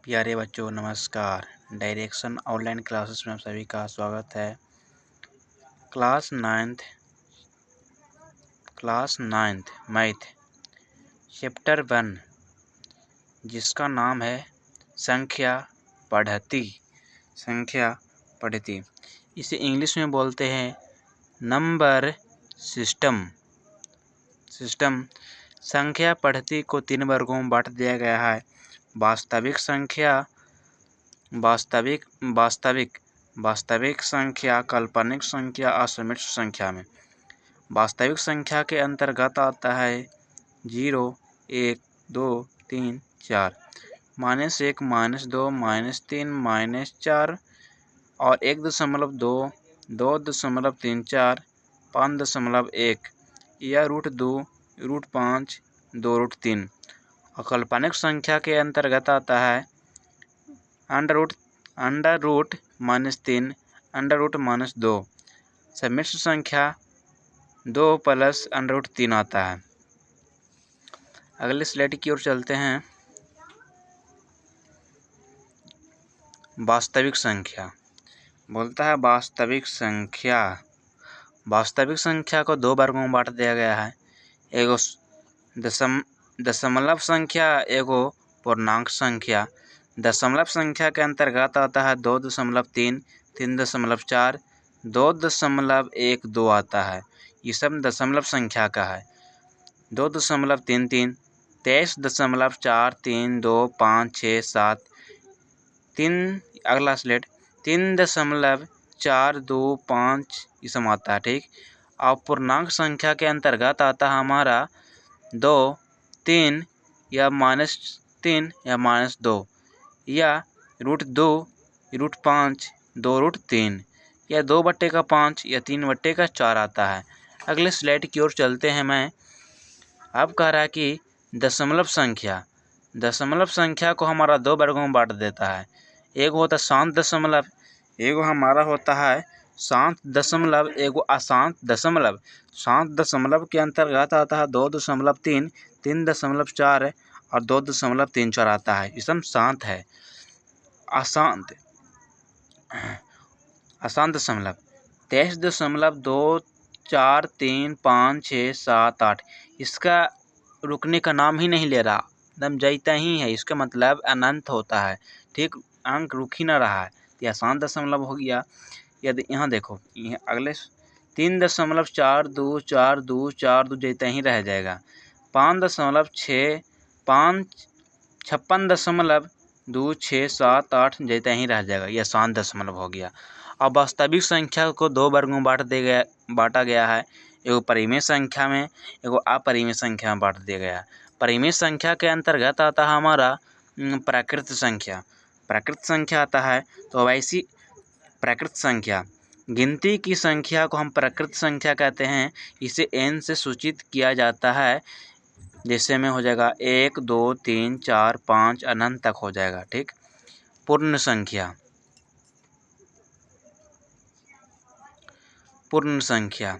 प्यारे बच्चों नमस्कार। डायरेक्शन ऑनलाइन क्लासेस में आप सभी का स्वागत है। क्लास नाइन्थ मैथ चैप्टर 1 जिसका नाम है संख्या पद्धति। इसे इंग्लिश में बोलते हैं नंबर सिस्टम। संख्या पद्धति को 3 वर्गों में बांट दिया गया है। वास्तविक संख्या, काल्पनिक संख्या और समिश्र संख्या में। वास्तविक संख्या के अंतर्गत आता है 0, 1, 2, 3, 4, -1, -2, -3, -4 और 1.2, 2.34, 5.1 या √2, √5, 2 √3। और काल्पनिक संख्या के अंतर्गत आता है अंडर रूट -3, अंडर रूट -2। समिश्र संख्या 2 + √3 आता है। अगले स्लाइड की ओर चलते हैं। वास्तविक संख्या बोलता है वास्तविक संख्या को 2 वर्गों में बांट दिया गया है। एगो दशमलव संख्या, एगो पूर्णांक संख्या। दशमलव संख्या के अंतर्गत आता है 2.3, 3.4, 2.12 आता है। ये सब दशमलव संख्या का है। 2.33, 23.43256 7 अगला स्लेट 3.425 ये सब आता है। ठीक। और पूर्णांक संख्या के अंतर्गत आता है हमारा 2, 3 या -3 या -2 या √2, √5, 2 √3 या 2/5 या 3/4 आता है। अगले स्लाइड की ओर चलते हैं। मैं अब कह रहा है कि दशमलव संख्या को हमारा 2 वर्गों में बांट देता है। एक होता है शांत दशमलव, एगो हमारा होता है शांत दशमलव, एगो अशांत दशमलव। शांत दशमलव के अंतर्गत आता है 2.3, 3.4 और 2.34 आता है। ये सब शांत है। अशांत दशमलव 23.2435678 इसका रुकने का नाम ही नहीं ले रहा, एकदम जाता ही है। इसका मतलब अनंत होता है। ठीक, अंक रुक ही ना रहा है। तो अशांत दशमलव हो गया। यदि यहाँ देखो, अगले 3.424242 जाता ही रह जाएगा। 56.2 जाता ही रह जाएगा। यह अशांत दशमलव हो गया। अब वास्तविक संख्या को 2 वर्गों में बांटा गया है। एगो परिमेय संख्या में, एगो अपरिमेय संख्या में बांट दिया गया है। परिमेय संख्या के अंतर्गत आता है हमारा प्राकृत संख्या आता है। तो वैसी प्राकृत संख्या, गिनती की संख्या को हम प्राकृत संख्या कहते हैं। इसे n से सूचित किया जाता है। जैसे में हो जाएगा 1, 2, 3, 4, 5 अनंत तक हो जाएगा। ठीक। पूर्ण संख्या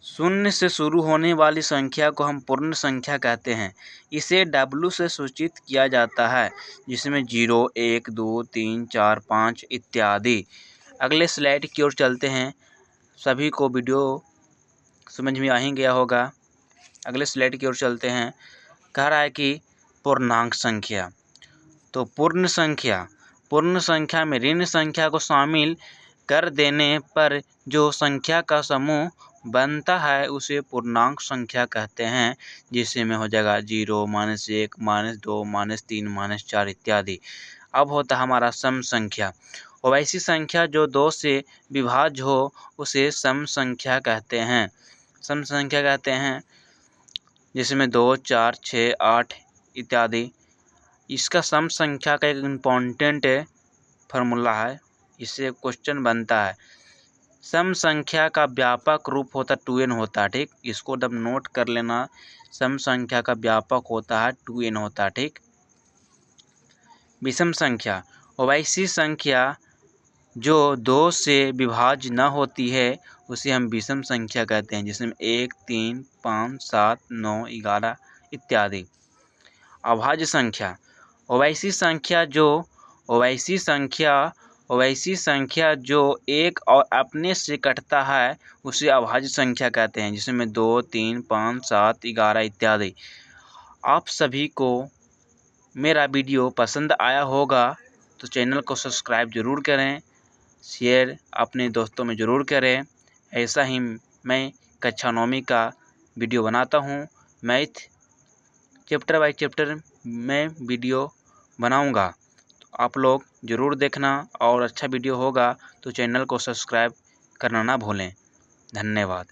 0 से शुरू होने वाली संख्या को हम पूर्ण संख्या कहते हैं। इसे W से सूचित किया जाता है, जिसमें 0, 1, 2, 3, 4, 5 इत्यादि। अगले स्लाइड की ओर चलते हैं। सभी को वीडियो समझ में आ ही गया होगा। अगले स्लाइड की ओर चलते हैं। कह रहा है कि पूर्णांक संख्या। तो पूर्ण संख्या में ऋण संख्या को शामिल कर देने पर जो संख्या का समूह बनता है उसे पूर्णांक संख्या कहते हैं। जिससे में हो जाएगा 0, -1, -2, -3, -4 इत्यादि। अब होता है हमारा सम संख्या। और ऐसी संख्या जो 2 से विभाज्य हो उसे सम संख्या कहते हैं। जिसमें 2, 4, 6, 8 इत्यादि। इसका सम संख्या का एक इम्पॉर्टेंट फार्मूला है, इससे क्वेश्चन बनता है। सम संख्या का व्यापक रूप होता 2n होता है। ठीक, इसको जब नोट कर लेना। सम संख्या का व्यापक होता है 2n होता है। ठीक। विषम संख्या, वैसी संख्या जो 2 से विभाज्य न होती है उसे हम विषम संख्या कहते हैं। जिसमें 1, 3, 5, 7, 9, 11 इत्यादि। अभाज्य संख्या, वैसी संख्या जो वैसी संख्या जो एक और अपने से कटता है उसे अभाज्य संख्या कहते हैं, जिसमें 2, 3, 5, 7, 11 इत्यादि। आप सभी को मेरा वीडियो पसंद आया होगा तो चैनल को सब्सक्राइब ज़रूर करें, शेयर अपने दोस्तों में ज़रूर करें। ऐसा ही मैं कक्षा 9वीं का वीडियो बनाता हूँ। मैथ चैप्टर बाय चैप्टर में वीडियो बनाऊँगा, तो आप लोग ज़रूर देखना, और अच्छा वीडियो होगा तो चैनल को सब्सक्राइब करना ना भूलें। धन्यवाद।